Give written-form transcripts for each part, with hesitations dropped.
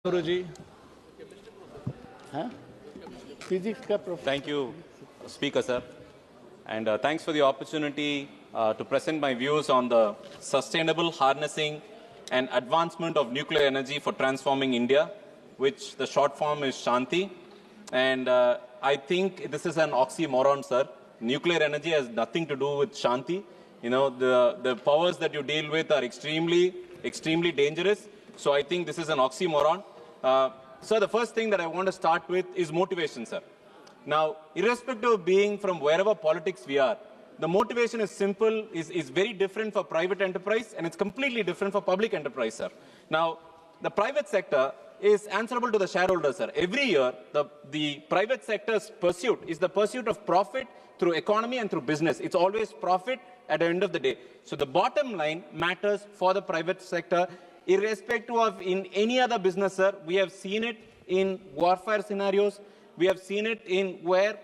Guruji. Huh? Physics ka professor. Thank you, Speaker, sir. And thanks for the opportunity to present my views on the sustainable harnessing and advancement of nuclear energy for transforming India, which the short form is Shanti. And I think this is an oxymoron, sir. Nuclear energy has nothing to do with Shanti. You know, the powers that you deal with are extremely dangerous. So I think this is an oxymoron. Sir, the first thing that I want to start with is motivation, sir. Now, irrespective of being from wherever politics we are, the motivation is simple, is very different for private enterprise, and it's completely different for public enterprise, sir. Now, the private sector is answerable to the shareholders, sir. Every year, the private sector's pursuit is the pursuit of profit through economy and through business. It's always profit at the end of the day. So the bottom line matters for the private sector, irrespective of in any other business, sir. We have seen it in warfare scenarios. We have seen it in where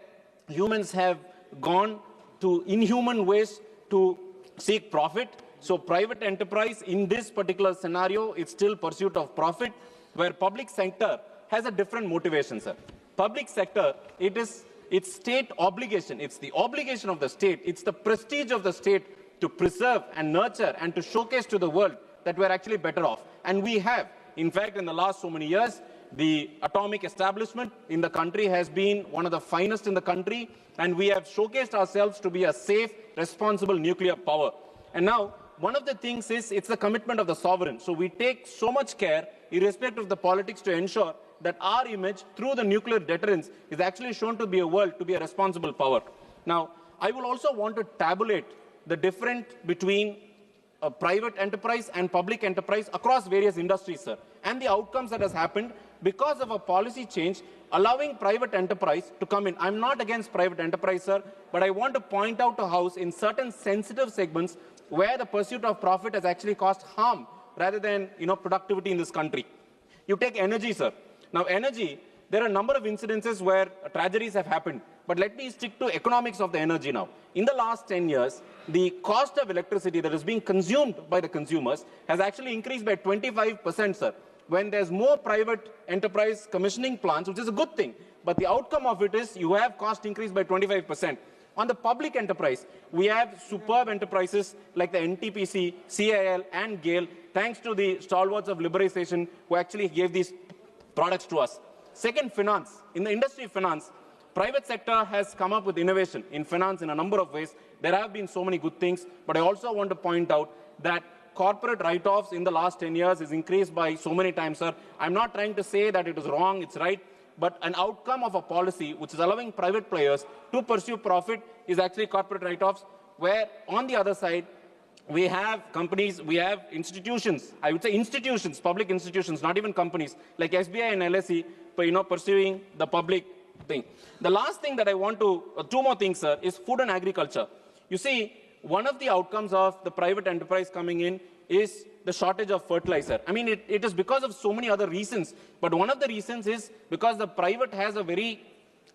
humans have gone to inhuman ways to seek profit. So private enterprise in this particular scenario, it's still pursuit of profit, where public sector has a different motivation, sir. Public sector, it's state obligation. It's the obligation of the state. It's the prestige of the state to preserve and nurture and to showcase to the world that we're actually better off. And we have. In fact, in the last so many years, the atomic establishment in the country has been one of the finest in the country, and we have showcased ourselves to be a safe, responsible nuclear power. And now, one of the things is it's the commitment of the sovereign. So we take so much care, irrespective of the politics, to ensure that our image through the nuclear deterrence is actually shown to be a world, to be a responsible power. Now, I will also want to tabulate the difference between private enterprise and public enterprise across various industries, sir, and the outcomes that has happened because of a policy change allowing private enterprise to come in. I'm not against private enterprise, sir, but I want to point out to House in certain sensitive segments where the pursuit of profit has actually caused harm rather than, productivity in this country. You take energy, sir. Now, energy, there are a number of incidences where tragedies have happened. But let me stick to economics of the energy now. In the last 10 years, the cost of electricity that is being consumed by the consumers has actually increased by 25%, sir. When there's more private enterprise commissioning plants, which is a good thing, but the outcome of it is you have cost increase by 25%. On the public enterprise, we have superb enterprises like the NTPC, CIL, and GAIL, thanks to the stalwarts of liberalization who actually gave these products to us. Second, finance. In the industry of finance, private sector has come up with innovation in finance in a number of ways. There have been so many good things, but I also want to point out that corporate write-offs in the last 10 years is increased by so many times, sir. I'm not trying to say that it is wrong, it's right, but an outcome of a policy which is allowing private players to pursue profit is actually corporate write-offs, where on the other side, we have companies, we have institutions, I would say institutions, public institutions, not even companies, like SBI and LSE, pursuing the public thing. The last thing that I want to, two more things, sir, is food and agriculture. You see, one of the outcomes of the private enterprise coming in is the shortage of fertilizer. I mean, it is because of so many other reasons, but one of the reasons is because the private has a very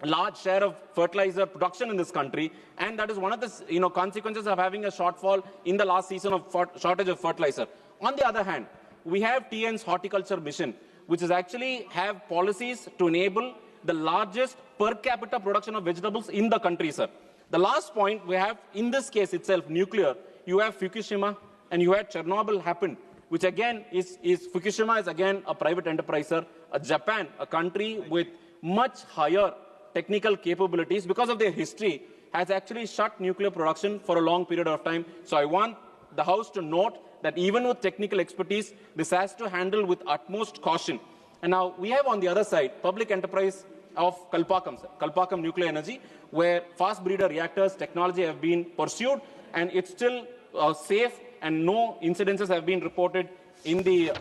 large share of fertilizer production in this country, and that is one of the consequences of having a shortfall in the last season of shortage of fertilizer. On the other hand, we have TN's horticulture mission, which is actually have policies to enable the largest per capita production of vegetables in the country, sir. The last point we have, in this case itself, nuclear, you have Fukushima and you had Chernobyl happen, which again is Fukushima is again a private enterprise, sir. Japan, a country with much higher technical capabilities because of their history, has actually shut nuclear production for a long period of time. So I want the House to note that even with technical expertise, this has to handle with utmost caution. And now we have on the other side, public enterprise of Kalpakkam, sir. Kalpakkam Nuclear Energy, where fast breeder reactors technology have been pursued, and it's still safe, and no incidences have been reported in the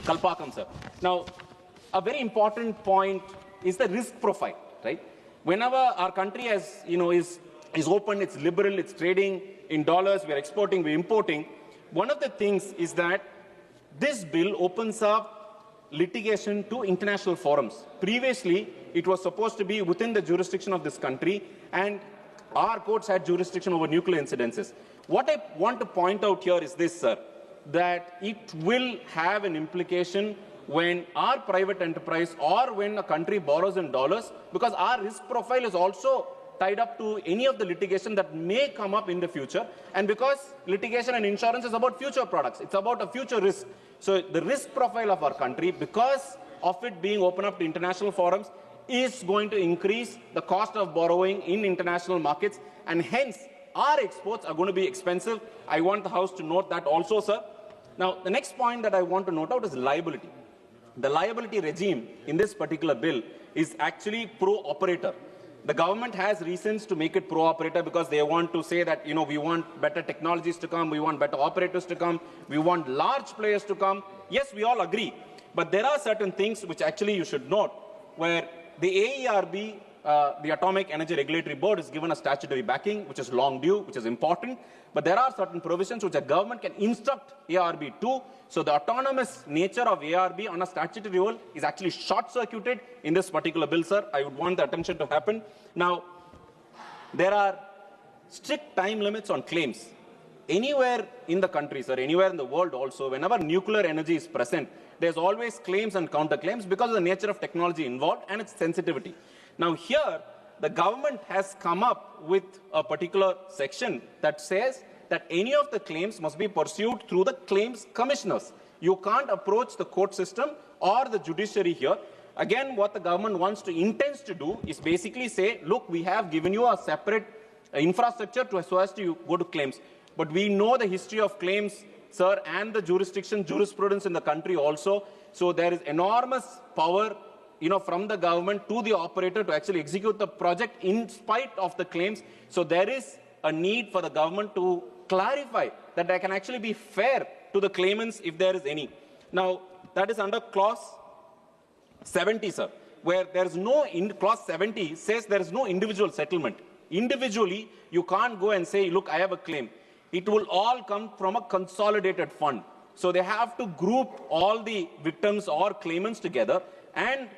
Kalpakkam, sir. Now, a very important point is the risk profile, right? Whenever our country has, is open, it's liberal, it's trading in dollars, we're exporting, we're importing, one of the things is that this bill opens up litigation to international forums. Previously, it was supposed to be within the jurisdiction of this country, and our courts had jurisdiction over nuclear incidences. What I want to point out here is this, sir, that it will have an implication when our private enterprise or when a country borrows in dollars, because our risk profile is also tied up to any of the litigation that may come up in the future, and because litigation and insurance is about future products, it's about a future risk. So the risk profile of our country, because of it being open up to international forums, is going to increase the cost of borrowing in international markets, and hence our exports are going to be expensive. I want the House to note that also, sir. Now, the next point that I want to note out is liability. The liability regime in this particular bill is actually pro-operator. The government has reasons to make it pro-operator because they want to say that, we want better technologies to come, we want better operators to come, we want large players to come. Yes, we all agree. But there are certain things which actually you should note, where the AERB, the Atomic Energy Regulatory Board, is given a statutory backing, which is long due, which is important. But there are certain provisions which a government can instruct ARB to. So the autonomous nature of ARB on a statutory role is actually short-circuited in this particular bill, sir. I would want the attention to happen. Now, there are strict time limits on claims. Anywhere in the country, sir, anywhere in the world also, whenever nuclear energy is present, there's always claims and counterclaims because of the nature of technology involved and its sensitivity. Now here, the government has come up with a particular section that says that any of the claims must be pursued through the claims commissioners. You can't approach the court system or the judiciary here. Again, what the government intends to do is basically say, look, we have given you a separate infrastructure so as to go to claims. But we know the history of claims, sir, and the jurisprudence in the country also. So there is enormous power, from the government to the operator to actually execute the project in spite of the claims. So there is a need for the government to clarify that they can actually be fair to the claimants if there is any. Now, that is under clause 70, sir, where there is no, clause 70 says there is no individual settlement. Individually, you can't go and say, look, I have a claim. It will all come from a consolidated fund. So they have to group all the victims or claimants together and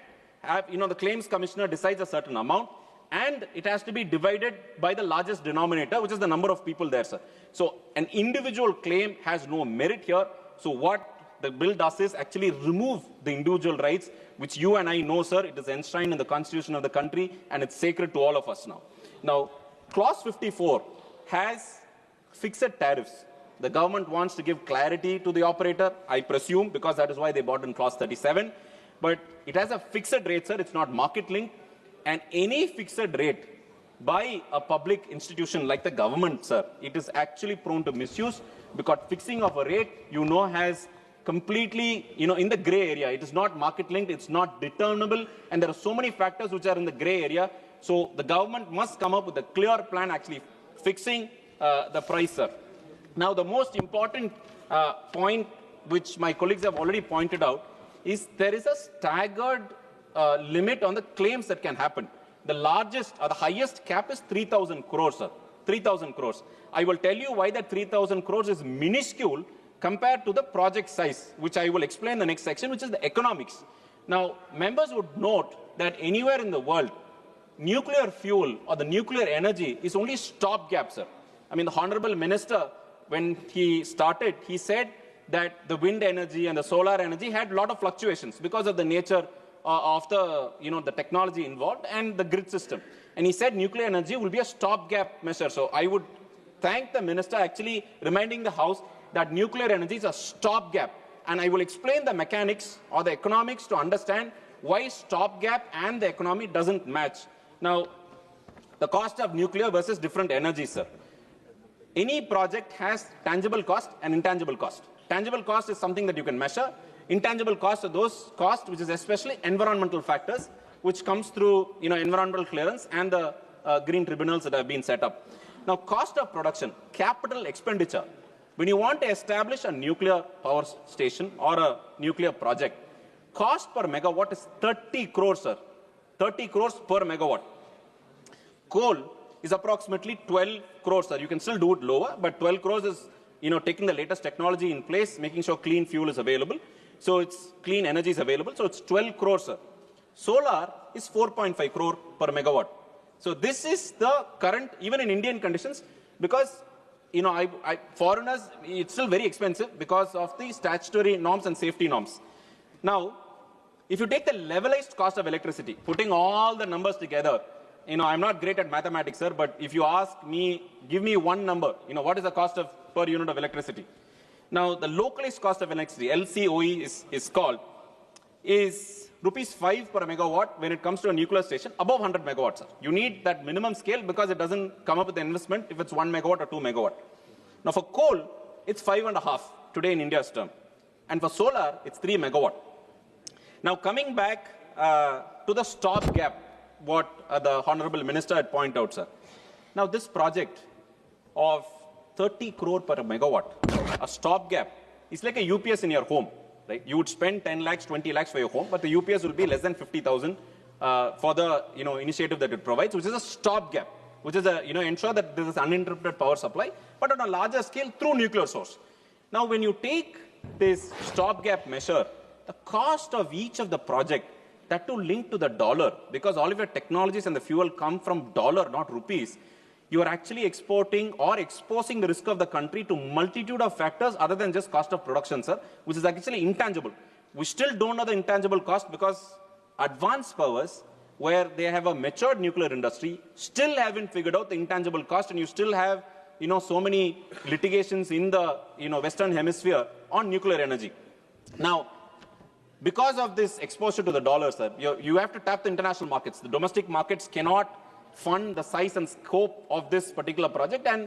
have, the claims commissioner decides a certain amount, and it has to be divided by the largest denominator, which is the number of people there, sir. So an individual claim has no merit here. So what the bill does is actually remove the individual rights, which you and I know, sir, it is enshrined in the constitution of the country, and it's sacred to all of us now. Now, clause 54 has fixed tariffs. The government wants to give clarity to the operator, I presume, because that is why they brought in clause 37. But it has a fixed rate, sir. It's not market linked. And any fixed rate by a public institution like the government, sir, it is actually prone to misuse, because fixing of a rate, has completely, in the gray area. It is not market linked. It's not determinable. And there are so many factors which are in the gray area. So the government must come up with a clear plan actually fixing the price, sir. Now, the most important point, which my colleagues have already pointed out, is there is a staggered limit on the claims that can happen. The largest or the highest cap is 3,000 crores, sir. 3,000 crores. I will tell you why that 3,000 crores is minuscule compared to the project size, which I will explain in the next section, which is the economics. Now, members would note that anywhere in the world, nuclear fuel or the nuclear energy is only stopgap, sir. I mean, the Honorable Minister, when he started, he said that the wind energy and the solar energy had a lot of fluctuations because of the nature of the, the technology involved and the grid system. And he said nuclear energy will be a stopgap measure. So I would thank the minister actually reminding the House that nuclear energy is a stopgap. And I will explain the mechanics or the economics to understand why stopgap and the economy doesn't match. Now, the cost of nuclear versus different energies, sir. Any project has tangible cost and intangible cost. Tangible cost is something that you can measure. Intangible costs are those costs which is especially environmental factors, which comes through environmental clearance and the green tribunals that have been set up. Now, cost of production, capital expenditure. When you want to establish a nuclear power station or a nuclear project, cost per megawatt is 30 crores, sir. 30 crores per megawatt. Coal is approximately 12 crores, sir. You can still do it lower, but 12 crores is taking the latest technology in place, making sure clean fuel is available. So it's clean energy is available. So it's 12 crores, sir. Solar is 4.5 crore per megawatt. So this is the current, even in Indian conditions, because foreigners, it's still very expensive because of the statutory norms and safety norms. Now, If you take the levelized cost of electricity, putting all the numbers together, I'm not great at mathematics, sir, but if you ask me, give me one number, what is the cost of per unit of electricity? Now, the localized cost of electricity, LCOE is called, is rupees 5 per megawatt when it comes to a nuclear station above 100 megawatts. Sir. You need that minimum scale because it doesn't come up with the investment if it's 1 megawatt or 2 megawatt. Now, for coal, it's 5.5 today in India's term. And for solar, it's 3 megawatt. Now, coming back to the stopgap, what the Honorable Minister had pointed out, sir. Now, this project of 30 crore per megawatt, a stopgap, is like a UPS in your home. Right? You would spend 10 lakhs, 20 lakhs for your home, but the UPS will be less than 50,000 for the initiative that it provides, which is a stopgap, which is ensure that there is uninterrupted power supply, but on a larger scale through nuclear source. Now, when you take this stopgap measure, the cost of each of the project, that to link to the dollar, because all of your technologies and the fuel come from dollar, not rupees, you are actually exporting or exposing the risk of the country to multitude of factors other than just cost of production, sir, which is actually intangible. We still don't know the intangible cost because advanced powers, where they have a matured nuclear industry, still haven't figured out the intangible cost, and you still have, so many litigations in the, Western Hemisphere on nuclear energy. Now, because of this exposure to the dollar, sir, you have to tap the international markets. The domestic markets cannot fund the size and scope of this particular project, and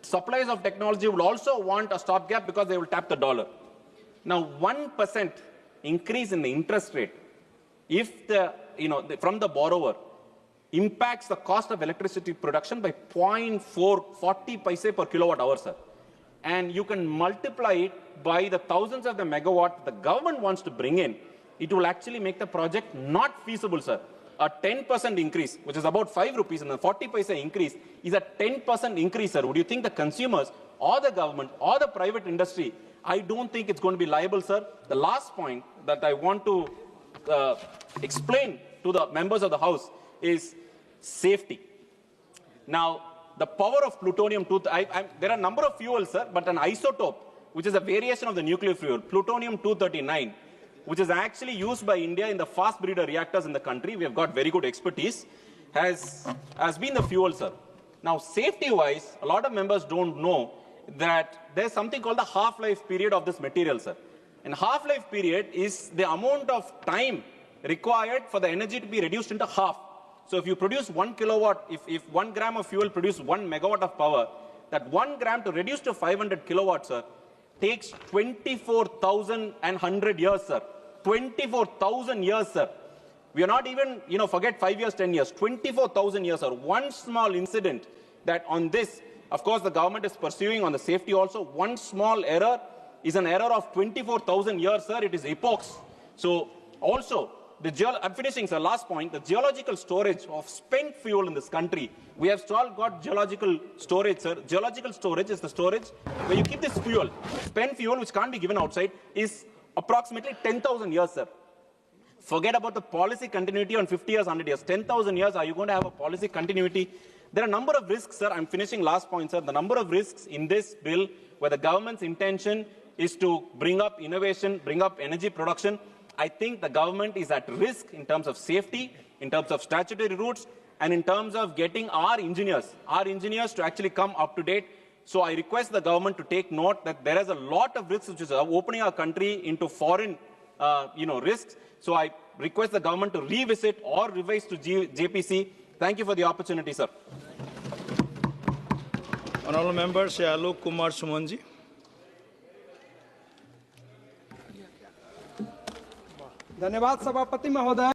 suppliers of technology will also want a stopgap because they will tap the dollar. Now, 1% increase in the interest rate, if from the borrower, impacts the cost of electricity production by 0.40 paise per kilowatt hour, sir. And you can multiply it by the thousands of the megawatt the government wants to bring in, it will actually make the project not feasible, sir. A 10% increase, which is about 5 rupees, and a 40 paise increase is a 10% increase, sir. Would you think the consumers or the government or the private industry, I don't think it's going to be liable, sir. The last point that I want to explain to the members of the House is safety. Now, the power of plutonium-239, there are a number of fuels, sir, but an isotope, which is a variation of the nuclear fuel, plutonium-239, which is actually used by India in the fast breeder reactors in the country, we have got very good expertise, has been the fuel, sir. Now, safety-wise, a lot of members don't know that there's something called the half-life period of this material, sir. And half-life period is the amount of time required for the energy to be reduced into half. So if you produce 1 kilowatt, if 1 gram of fuel produces 1 megawatt of power, that 1 gram to reduce to 500 kilowatts, sir, takes 24,100 years, sir. 24,000 years, sir. We are not even, forget 5 years, 10 years, 24,000 years, sir. One small incident that on this, of course, the government is pursuing on the safety also. One small error is an error of 24,000 years, sir. It is epochs. So also, I'm finishing, sir. Last point, the geological storage of spent fuel in this country. We have still got geological storage, sir. Geological storage is the storage where you keep this fuel. Spent fuel, which can't be given outside, is approximately 10,000 years, sir. Forget about the policy continuity on 50 years, 100 years. 10,000 years, are you going to have a policy continuity? There are a number of risks, sir. I'm finishing last point, sir. The number of risks in this bill where the government's intention is to bring up innovation, bring up energy production. I think the government is at risk in terms of safety, in terms of statutory routes, and in terms of getting our engineers to actually come up to date. So I request the government to take note that there is a lot of risks which is opening our country into foreign, risks. So I request the government to revisit or revise to JPC. Thank you for the opportunity, sir. Honorable Member, Shri Alok Kumar Sumanji. धन्यवाद सभापति महोदय।